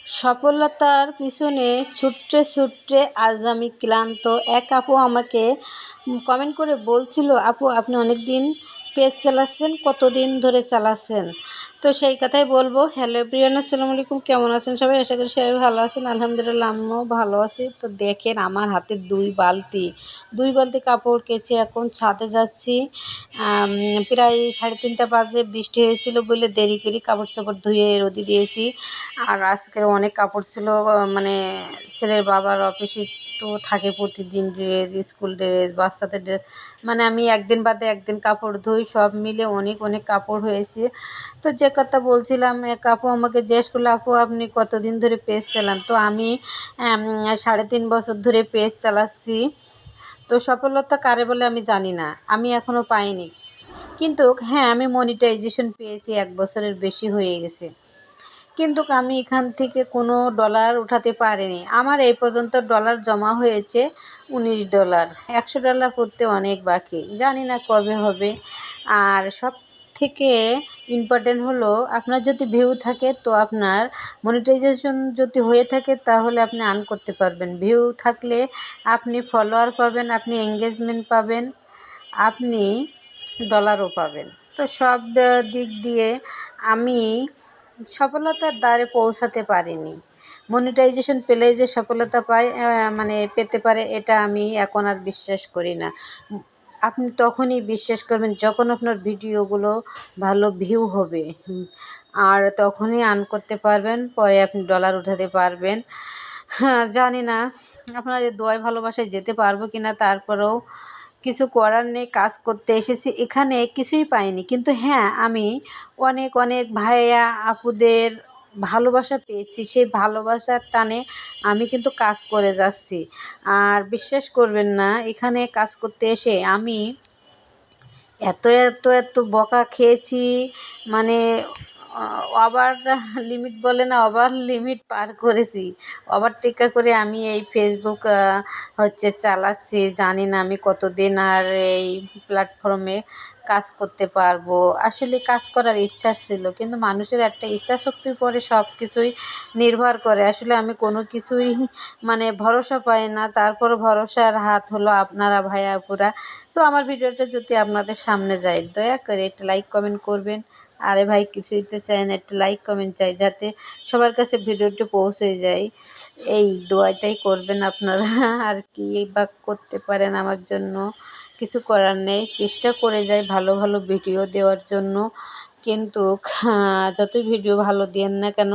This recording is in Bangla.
সফলতার পিছনে ছুটতে ছুটতে আজ আমি ক্লান্ত। এক আপু আমাকে কমেন্ট করে বলছিল, আপু আপনি অনেক দিন পেজ চালাচ্ছেন, কতদিন ধরে চালাচ্ছেন? তো সেই কথাই বলবো। হ্যালো এভরিওয়ান, আসসালামু আলাইকুম। কেমন আছেন সবাই? আশা করি সবাই ভালো আছেন। আলহামদুলিল্লাহ আমিও ভালো আছি। তো দেখেন আমার হাতে দুই বালতি কাপড় কেচে এখন ছাদে যাচ্ছি। প্রায় 3:30 বাজে, বৃষ্টি হয়েছিল বলে দেরি করে কাপড় চোপড় ধুয়ে রোদে দিয়েছি। আর আজকের অনেক কাপড় ছিল, মানে ছেলের বাবার অফিসে তো থাকে প্রতিদিন ড্রেস, স্কুল ড্রেস, বাচ্চাদের ড্রেস, মানে আমি একদিন বাদে একদিন কাপড় ধুই, সব মিলে অনেক অনেক কাপড় হয়েছে। তো যে কথা বলছিলাম, এক আপু আমাকে জিজ্ঞেস করলো, আপু আপনি কতদিন ধরে পেজ চালান? তো আমি 3.5 বছর ধরে পেজ চালাচ্ছি। তো সফলতা কারে বলে আমি জানি না, আমি এখনও পাইনি। কিন্তু হ্যাঁ, আমি মনিটাইজেশন পেয়েছি, 1 বছরের বেশি হয়ে গেছে। কিন্তু আমি এখান থেকে কোনো ডলার উঠাতে পারিনি। আমার এই পর্যন্ত ডলার জমা হয়েছে $19। $100 করতে অনেক বাকি, জানি না কবে হবে। আর সব থেকে ইম্পর্টেন্ট হলো, আপনার যদি ভিউ থাকে তো আপনার মনিটাইজেশন যদি হয়ে থাকে তাহলে আপনি আর্ন করতে পারবেন। ভিউ থাকলে আপনি ফলোয়ার পাবেন, আপনি এঙ্গেজমেন্ট পাবেন, আপনি ডলারও পাবেন। তো সব দিক দিয়ে আমি সফলতার দ্বারে পৌঁছাতে পারিনি। মনিটাইজেশন পেলেই যে সফলতা পায়, মানে পেতে পারে, এটা আমি এখন আর বিশ্বাস করি না। আপনি তখনই বিশ্বাস করবেন যখন আপনার ভিডিওগুলো ভালো ভিউ হবে, আর তখনই আর্ন করতে পারবেন, পরে আপনি ডলার উঠাতে পারবেন। হ্যাঁ, জানি না আপনাদের দোয়ায় ভালোবাসায় যেতে পারবো কি না, তারপরেও কিছু করার নেই, কাজ করতে এসেছি, এখানে কিছুই পাইনি। কিন্তু হ্যাঁ, আমি অনেক অনেক ভাইয়া আপুদের ভালোবাসা পেয়েছি, সেই ভালোবাসার টানে আমি কিন্তু কাজ করে যাচ্ছি। আর বিশ্বাস করবেন না, এখানে কাজ করতে এসে আমি এত এত এত বকা খেয়েছি, মানে ওভার লিমিট বলে না, ওভার লিমিট পার করেছি। ওভারটেক করে আমি এই ফেসবুক চালাচ্ছি। জানি না আমি কতদিন আর এই প্ল্যাটফর্মে কাজ করতে পারবো। আসলে কাজ করার ইচ্ছা ছিল, কিন্তু মানুষের একটা ইচ্ছা শক্তির পরে সব কিছুই নির্ভর করে। আসলে আমি কোনো কিছুই মানে ভরসা পাই না, তারপর ভরসার হাত হলো আপনারা ভাইয়া আপুরা। তো আমার ভিডিওটা যদি আপনাদের সামনে যায়, দয়া করে একটু লাইক কমেন্ট করবেন। আরে ভাই কিছুই তো চাই না, একটু লাইক কমেন্ট চাই, যাতে সবার কাছে ভিডিওটা পৌঁছে যায়। এই দোয়াটাই করবেন আপনারা। আর কি বা করতে পারেন আমার জন্য, কিছু করার নেই। চেষ্টা করে যাই ভালো ভালো ভিডিও দেওয়ার জন্য, কিন্তু যতই ভিডিও ভালো দেন না কেন,